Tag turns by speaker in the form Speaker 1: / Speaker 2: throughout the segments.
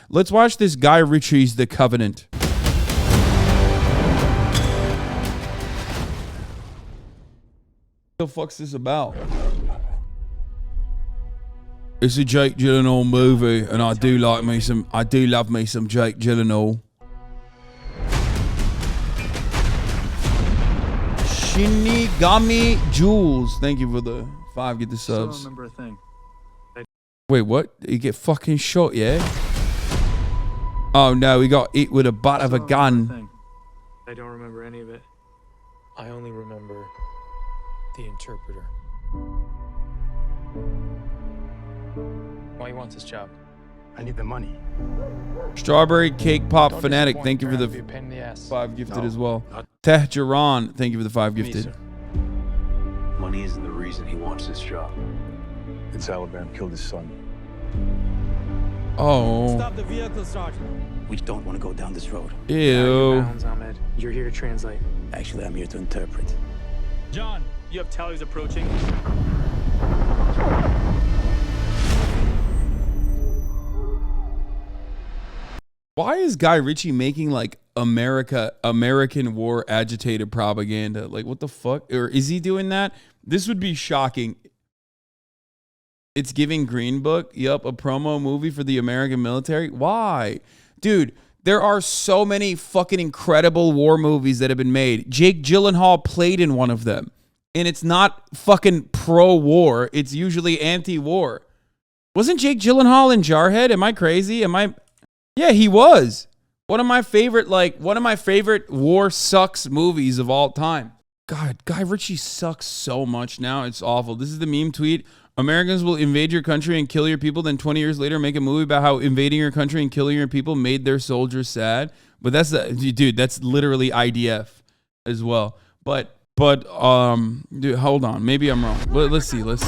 Speaker 1: Let's watch this Guy Ritchie's The Covenant. What the fuck's this about? It's a Jake Gyllenhaal movie, and I do love me some Jake Gyllenhaal. Shinigami Jules, thank you for the 5 get the subs.
Speaker 2: Still remember a thing.
Speaker 1: Wait, what? You get fucking shot, yeah? Oh no, he got hit with a butt of a gun.
Speaker 2: I don't remember any of it.
Speaker 3: I only remember the interpreter. Why you want this job?
Speaker 4: I need the money.
Speaker 1: Strawberry Cake Pop
Speaker 3: Don't
Speaker 1: Fanatic,
Speaker 3: disappoint
Speaker 1: thank you for
Speaker 3: me,
Speaker 1: the
Speaker 3: I'll be a pain in the ass.
Speaker 1: 5 gifted
Speaker 4: No,
Speaker 1: as well.
Speaker 4: not-
Speaker 1: Tehjaran, thank you for the 5
Speaker 4: Me,
Speaker 1: gifted.
Speaker 4: sir.
Speaker 5: Money isn't the reason he wants this job.
Speaker 4: It's Alabama killed his son.
Speaker 1: Oh,
Speaker 6: Stop the vehicle, Sergeant.
Speaker 5: We don't want to go down this road.
Speaker 1: ew.
Speaker 2: Bounds, Ahmed. You're here to translate.
Speaker 5: Actually, I'm here to interpret.
Speaker 6: John, you have tallies approaching.
Speaker 1: Why is Guy Ritchie making like American war agitated propaganda? Like, what the fuck? Or is he doing that? This would be shocking. It's giving Green Book, yup, a promo movie for the American military. Why? Dude, there are so many fucking incredible war movies that have been made. Jake Gyllenhaal played in one of them. And it's not fucking pro-war. It's usually anti-war. Wasn't Jake Gyllenhaal in Jarhead? Am I crazy? Yeah, he was. One of my favorite war sucks movies of all time. God, Guy Ritchie sucks so much now. It's awful. This is the meme tweet. Americans will invade your country and kill your people, then 20 years later make a movie about how invading your country and killing your people made their soldiers sad. But that's literally IDF as well. But dude, hold on. Maybe I'm wrong. Let's see.
Speaker 7: Well,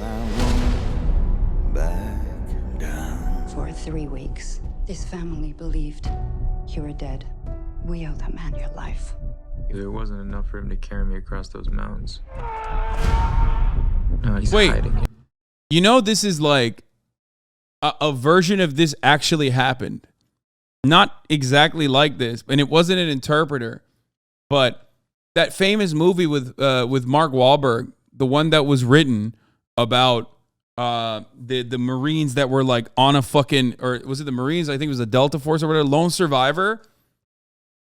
Speaker 7: I won't back down.
Speaker 8: For 3 weeks, this family believed you were dead. We owe that man your life.
Speaker 2: There wasn't enough for him to carry me across those mountains. No, he's
Speaker 1: Wait.
Speaker 2: hiding it.
Speaker 1: You know, this is like a version of this actually happened. Not exactly like this, and it wasn't an interpreter, but that famous movie with Mark Wahlberg, the one that was written about the Marines that were like on a fucking, or was it the Marines? I think it was the Delta Force or whatever. Lone Survivor.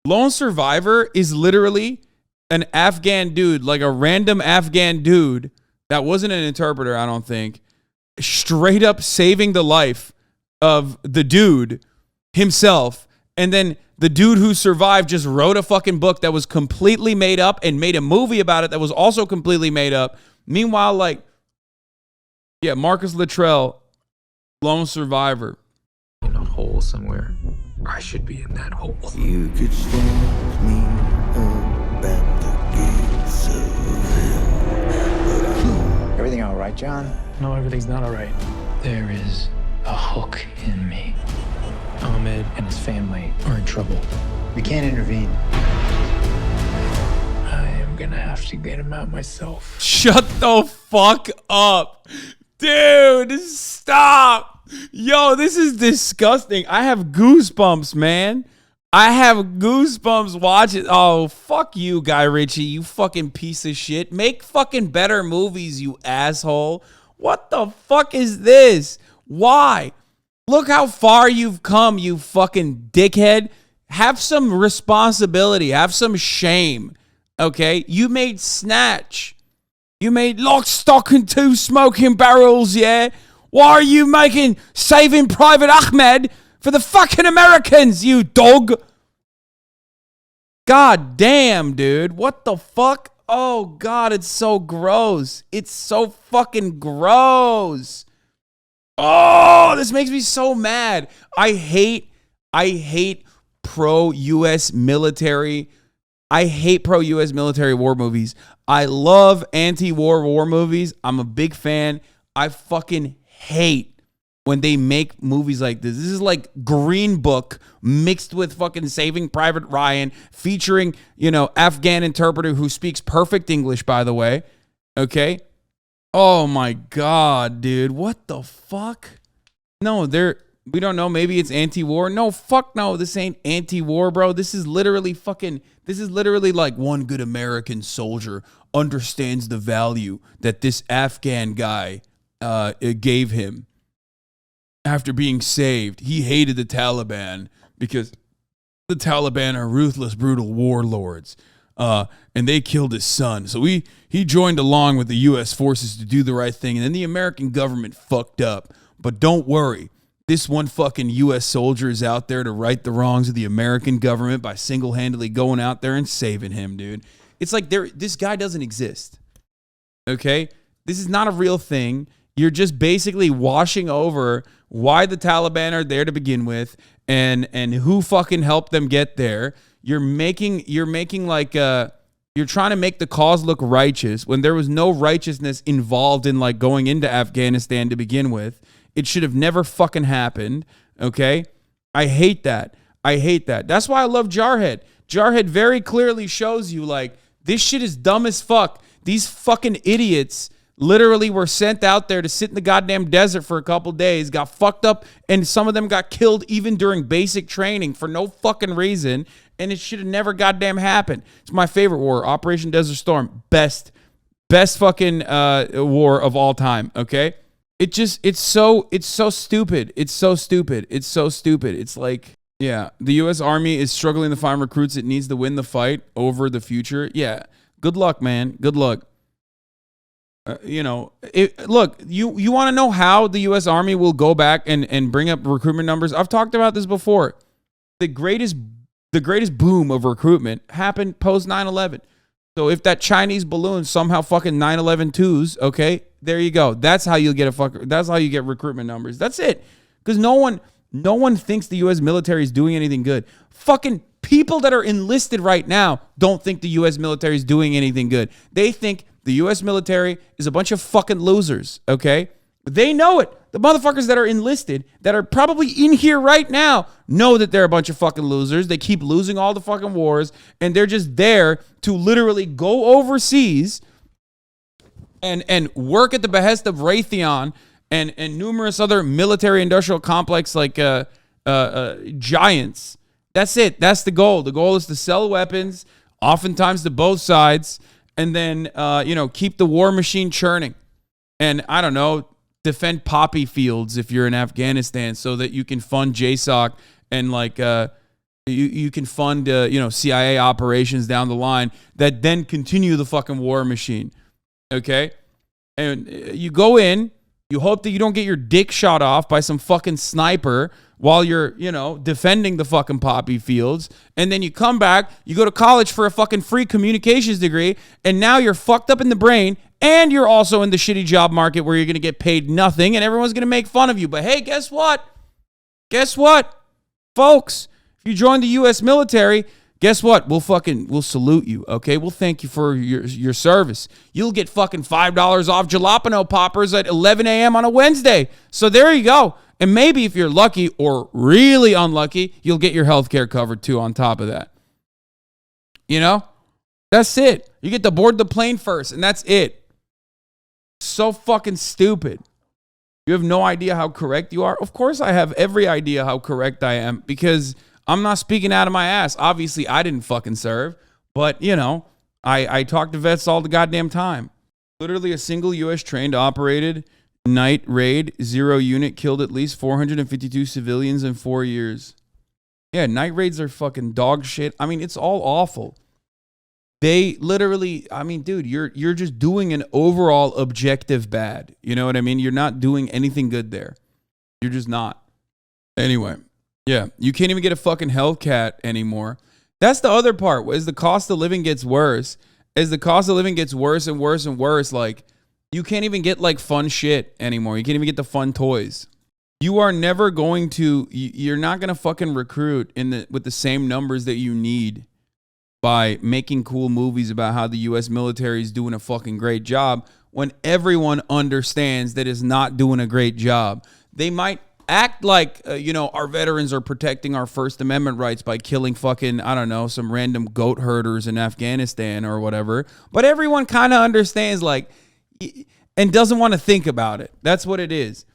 Speaker 1: Lone Survivor is literally an Afghan dude, like a random Afghan dude that wasn't an interpreter, I don't think, straight up saving the life of the dude himself. And then the dude who survived just wrote a fucking book that was completely made up and made a movie about it that was also completely made up. Meanwhile, like, yeah, Marcus Luttrell, Lone Survivor.
Speaker 2: In a hole somewhere. I should be in that hole.
Speaker 7: You could stand me up at the gates of hell, but I know.
Speaker 4: Everything all right, John?
Speaker 3: No, everything's not all right. There is a hook in me. Ahmed and his family are in trouble.
Speaker 4: We can't intervene.
Speaker 3: I am gonna have to get him out myself.
Speaker 1: Shut the fuck up. Dude, stop. Yo, this is disgusting. I have goosebumps, man. I have goosebumps watching. Oh, fuck you, Guy Ritchie, you fucking piece of shit. Make fucking better movies, you asshole. What the fuck is this? Why? Look how far you've come, you fucking dickhead. Have some responsibility. Have some shame. Okay? You made Snatch. You made Lock, Stock, and Two Smoking Barrels, yeah? Why are you making Saving Private Ahmed for the fucking Americans, you dog? God damn, dude. What the fuck? Oh, God, it's so gross. It's so fucking gross. Oh, this makes me so mad. I hate pro-U.S. military. I hate pro-U.S. military war movies. I love anti-war war movies. I'm a big fan. I fucking hate when they make movies like this. This is like Green Book mixed with fucking Saving Private Ryan, featuring, Afghan interpreter who speaks perfect English, by the way. Okay? Oh my God, dude. What the fuck? No, we don't know. Maybe it's anti-war. No, fuck no. This ain't anti-war, bro. This is literally like one good American soldier understands the value that this Afghan guy gave him after being saved. He hated the Taliban because the Taliban are ruthless, brutal warlords. And they killed his son. So he joined along with the U.S. forces to do the right thing. And then the American government fucked up. But don't worry. This one fucking U.S. soldier is out there to right the wrongs of the American government by single-handedly going out there and saving him, dude. It's like this guy doesn't exist. Okay? This is not a real thing. You're just basically washing over why the Taliban are there to begin with and who fucking helped them get there. You're trying to make the cause look righteous when there was no righteousness involved in like going into Afghanistan to begin with. It should have never fucking happened, okay? I hate that. That's why I love Jarhead. Jarhead very clearly shows you, like, this shit is dumb as fuck. These fucking idiots literally were sent out there to sit in the goddamn desert for a couple days, got fucked up, and some of them got killed even during basic training for no fucking reason, and it should have never goddamn happened. It's my favorite war, Operation Desert Storm. Best fucking war of all time, okay? It's so stupid. It's like, yeah, the U.S. Army is struggling to find recruits. It needs to win the fight over the future. Yeah, good luck, man. Good luck. Look, you want to know how the U.S. Army will go back and bring up recruitment numbers? I've talked about this before. The greatest boom of recruitment happened post 9/11. So if that Chinese balloon somehow fucking 9/11 twos, okay, there you go. That's how you get that's how you get recruitment numbers. That's it. Because no one thinks the U.S. military is doing anything good. Fucking people that are enlisted right now don't think the U.S. military is doing anything good. They think the U.S. military is a bunch of fucking losers, okay? They know it. The motherfuckers that are enlisted, that are probably in here right now, know that they're a bunch of fucking losers. They keep losing all the fucking wars, and they're just there to literally go overseas and work at the behest of Raytheon and numerous other military-industrial complex like giants. That's it. That's the goal. The goal is to sell weapons, oftentimes to both sides, and then keep the war machine churning. And I don't know, defend poppy fields if you're in Afghanistan so that you can fund JSOC and like you can fund CIA operations down the line that then continue the fucking war machine. Okay? And you go in, you hope that you don't get your dick shot off by some fucking sniper while you're, defending the fucking poppy fields. And then you come back, you go to college for a fucking free communications degree, and now you're fucked up in the brain, and you're also in the shitty job market where you're going to get paid nothing, and everyone's going to make fun of you. But hey, guess what? Folks, if you join the U.S. military, guess what? We'll salute you, okay? We'll thank you for your service. You'll get fucking $5 off jalapeno poppers at 11 a.m. on a Wednesday. So there you go. And maybe if you're lucky or really unlucky, you'll get your health care covered too on top of that. That's it. You get to board the plane first, and that's it. So fucking stupid. You have no idea how correct you are? Of course I have every idea how correct I am because I'm not speaking out of my ass. Obviously, I didn't fucking serve, but, I talk to vets all the goddamn time. Literally a single U.S. trained operated night raid, 0 unit, killed at least 452 civilians in 4 years. Yeah, night raids are fucking dog shit. I mean, it's all awful. They literally, dude, you're just doing an overall objective bad. You know what I mean? You're not doing anything good there. You're just not. Anyway, yeah, you can't even get a fucking Hellcat anymore. That's the other part. As the cost of living gets worse, and worse, like, you can't even get like fun shit anymore. You can't even get the fun toys. You are never going to, you're not going to fucking recruit with the same numbers that you need by making cool movies about how the U.S. military is doing a fucking great job when everyone understands that it's not doing a great job. They might act like, our veterans are protecting our First Amendment rights by killing fucking, I don't know, some random goat herders in Afghanistan or whatever. But everyone kind of understands, like, and doesn't want to think about it. That's what it is.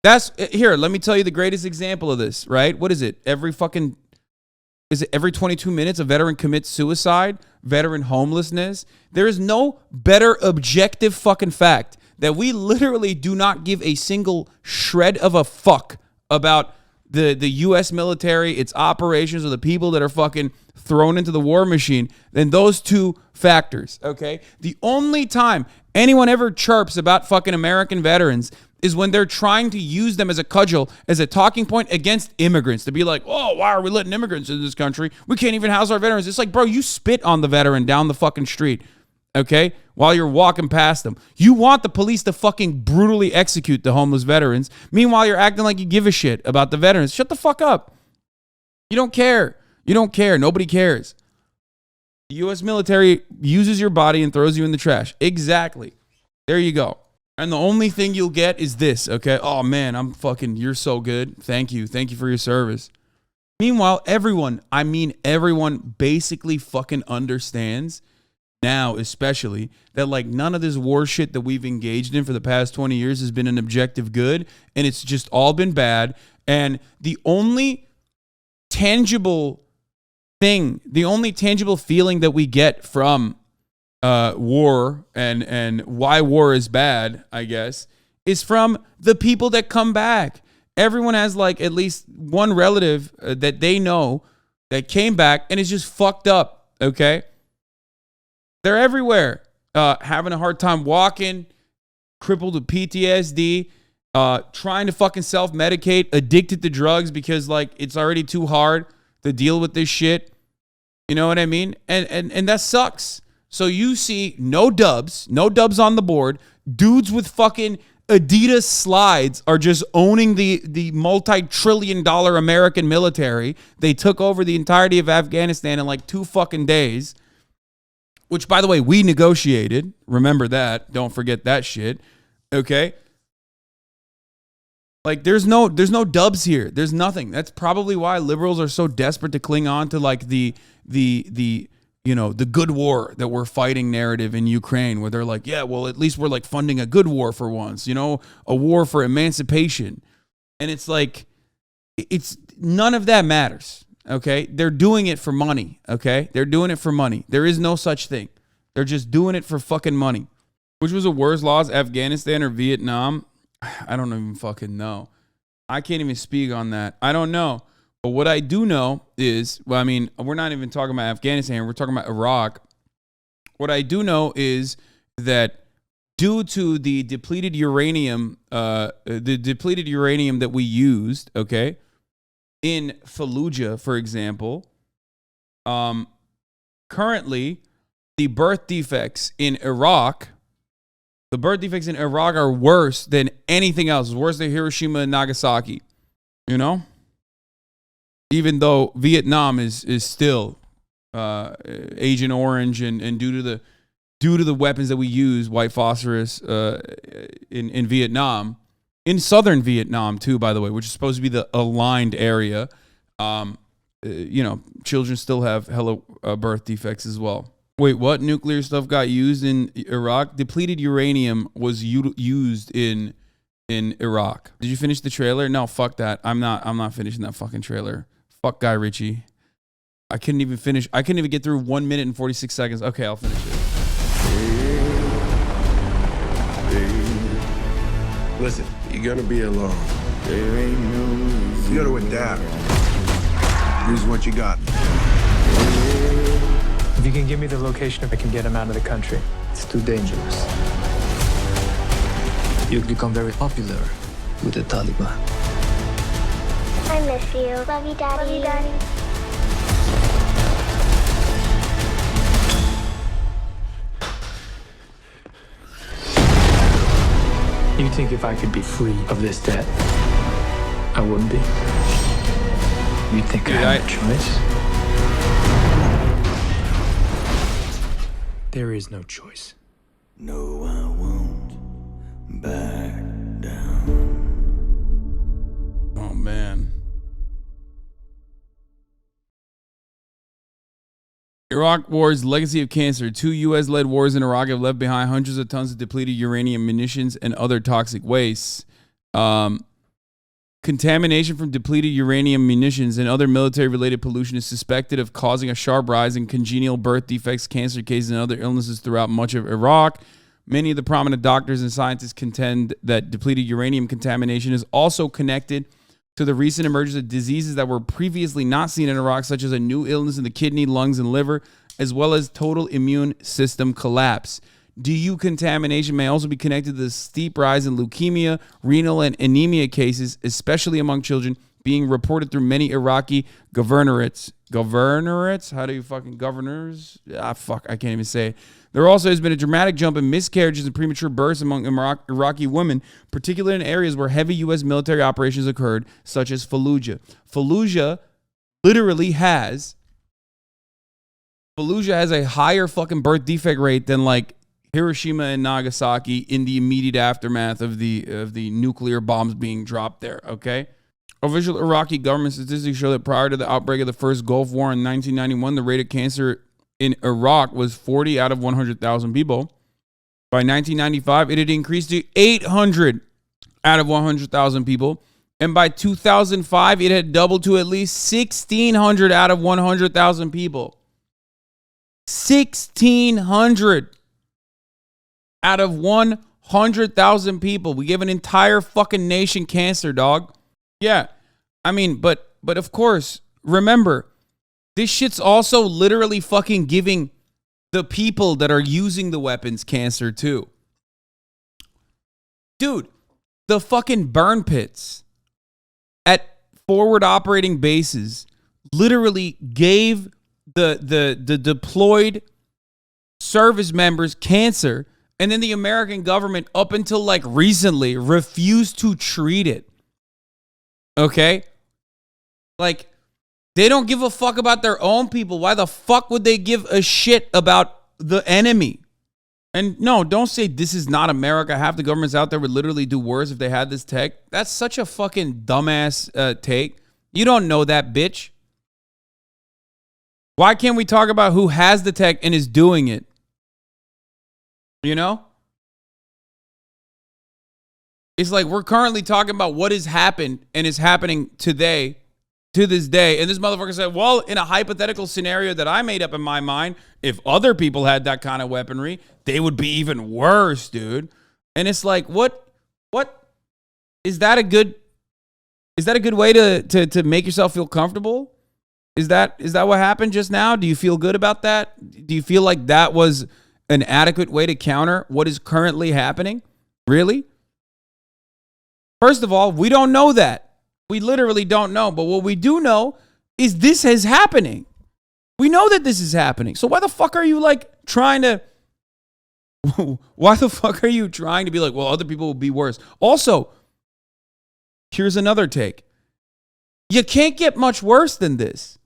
Speaker 1: That's here. Let me tell you the greatest example of this, right? What is it? Every 22 minutes a veteran commits suicide, veteran homelessness? There is no better objective fucking fact that we literally do not give a single shred of a fuck about the U.S. military, its operations, or the people that are fucking thrown into the war machine than those two factors, okay? The only time anyone ever chirps about fucking American veterans is when they're trying to use them as a cudgel, as a talking point against immigrants, to be like, oh, why are we letting immigrants into this country? We can't even house our veterans. It's like, bro, you spit on the veteran down the fucking street, okay, while you're walking past them. You want the police to fucking brutally execute the homeless veterans. Meanwhile, you're acting like you give a shit about the veterans. Shut the fuck up. You don't care. You don't care. Nobody cares. The U.S. military uses your body and throws you in the trash. Exactly. There you go. And the only thing you'll get is this, okay? Oh, man, you're so good. Thank you. Thank you for your service. Meanwhile, everyone basically fucking understands now, especially, that like none of this war shit that we've engaged in for the past 20 years has been an objective good, and it's just all been bad. And the only tangible feeling that we get from war and why war is bad, I guess, is from the people that come back. Everyone has like at least one relative that they know that came back and is just fucked up, okay? They're everywhere, having a hard time walking, crippled with PTSD, trying to fucking self-medicate, addicted to drugs because like it's already too hard to deal with this shit. You know what I mean? And that sucks. So you see no dubs on the board. Dudes with fucking Adidas slides are just owning the multi-trillion-dollar American military. They took over the entirety of Afghanistan in like 2 fucking days. Which, by the way, we negotiated. Remember that. Don't forget that shit. Okay? Like, there's no dubs here. There's nothing. That's probably why liberals are so desperate to cling on to, like, the good war that we're fighting narrative in Ukraine, where they're like, yeah, well, at least we're, like, funding a good war for once, a war for emancipation. And it's like, none of that matters. Okay, they're doing it for money. Okay, they're doing it for money. There is no such thing. They're just doing it for fucking money. Which was a worse loss, Afghanistan or Vietnam? I don't even fucking know. I can't even speak on that. I don't know. But what I do know is, well, I mean, we're not even talking about Afghanistan. We're talking about Iraq. What I do know is that due to the depleted uranium that we used, okay, in Fallujah, for example, currently the birth defects in Iraq are worse than anything else. It's worse than Hiroshima and Nagasaki, even though Vietnam is still Agent Orange and due to the weapons that we use, white phosphorus in Vietnam. In southern Vietnam, too, by the way, which is supposed to be the aligned area, children still have hella birth defects as well. Wait, what? Nuclear stuff got used in Iraq? Depleted uranium was used in Iraq. Did you finish the trailer? No, fuck that. I'm not finishing that fucking trailer. Fuck Guy Ritchie. I couldn't even get through 1 minute and 46 seconds. Okay, I'll finish it.
Speaker 9: Listen, you're gonna be alone.
Speaker 4: You gotta adapt. Use what you got.
Speaker 3: If you can give me the location, I can get him out of the country.
Speaker 2: It's too dangerous. You'll become very popular with the Taliban.
Speaker 10: I miss you. Love you, Daddy. Love you, Daddy.
Speaker 3: You think if I could be free of this debt, I wouldn't be? You think I have a choice? There is no choice.
Speaker 7: No, I won't back down.
Speaker 1: Oh, man. Iraq War's legacy of cancer. 2 U.S.-led wars in Iraq have left behind hundreds of tons of depleted uranium munitions and other toxic wastes. Contamination from depleted uranium munitions and other military-related pollution is suspected of causing a sharp rise in congenital birth defects, cancer cases, and other illnesses throughout much of Iraq. Many of the prominent doctors and scientists contend that depleted uranium contamination is also connected to the recent emergence of diseases that were previously not seen in Iraq, such as a new illness in the kidney, lungs, and liver, as well as total immune system collapse. DU contamination may also be connected to the steep rise in leukemia, renal, and anemia cases, especially among children, being reported through many Iraqi governorates. Governorates? How do you fucking governors? I can't even say it. There also has been a dramatic jump in miscarriages and premature births among Iraqi women, particularly in areas where heavy U.S. military operations occurred, such as Fallujah. Fallujah literally has a higher fucking birth defect rate than like Hiroshima and Nagasaki in the immediate aftermath of the nuclear bombs being dropped there, okay? Official Iraqi government statistics show that prior to the outbreak of the first Gulf War in 1991, the rate of cancer in Iraq was 40 out of 100,000 people. By 1995, it had increased to 800 out of 100,000 people. And by 2005, it had doubled to at least 1,600 out of 100,000 people. 1,600 out of 100,000 people. We give an entire fucking nation cancer, dog. Yeah. I mean, but of course, remember, this shit's also literally fucking giving the people that are using the weapons cancer too. Dude, the fucking burn pits at forward operating bases literally gave the deployed service members cancer, and then the American government, up until like recently, refused to treat it. Okay? Like, they don't give a fuck about their own people. Why the fuck would they give a shit about the enemy? And no, don't say this is not America. Half the governments out there would literally do worse if they had this tech. That's such a fucking dumbass take. You don't know that, bitch. Why can't we talk about who has the tech and is doing it? You know? It's like we're currently talking about what has happened and is happening today, to this day. And this motherfucker said, well, in a hypothetical scenario that I made up in my mind, if other people had that kind of weaponry, they would be even worse, dude. And it's like, what is that a good way to make yourself feel comfortable? Is that what happened just now? Do you feel good about that? Do you feel like that was an adequate way to counter what is currently happening? Really? First of all, we don't know that. We literally don't know. But what we do know is this is happening. We know that this is happening. So why the fuck are you like trying to... Why the fuck are you trying to be like, well, other people will be worse? Also, here's another take. You can't get much worse than this.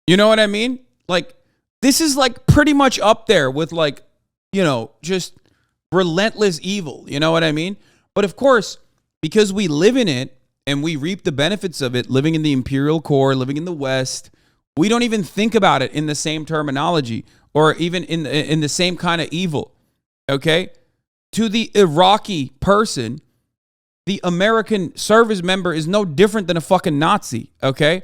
Speaker 1: You know what I mean? Like, this is like pretty much up there with like, you know, just relentless evil. You know what I mean? But of course, because we live in it and we reap the benefits of it, living in the imperial core, living in the West, we don't even think about it in the same terminology or even in the same kind of evil. Okay? To the Iraqi person, the American service member is no different than a fucking Nazi. Okay?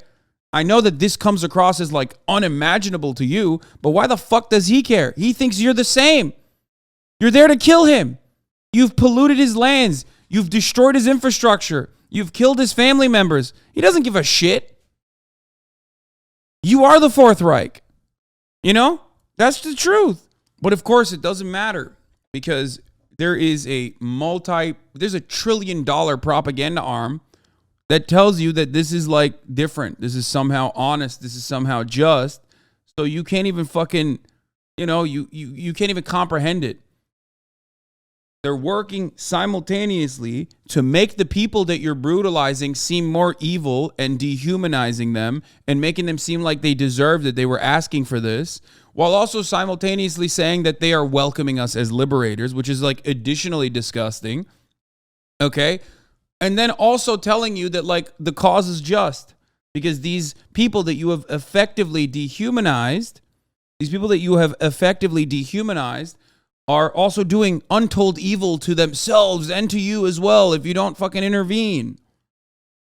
Speaker 1: I know that this comes across as like unimaginable to you, but why the fuck does he care? He thinks you're the same. You're there to kill him. You've polluted his lands. You've destroyed his infrastructure. You've killed his family members. He doesn't give a shit. You are the Fourth Reich. You know? That's the truth. But of course, it doesn't matter because there's a $1 trillion propaganda arm that tells you that this is like different. This is somehow honest. This is somehow just. So you can't even fucking, you know, you can't even comprehend it. They're working simultaneously to make the people that you're brutalizing seem more evil and dehumanizing them and making them seem like they deserve that they were asking for this, while also simultaneously saying that they are welcoming us as liberators, which is like additionally disgusting. Okay? And then also telling you that like the cause is just because these people that you have effectively dehumanized, are also doing untold evil to themselves and to you as well if you don't fucking intervene.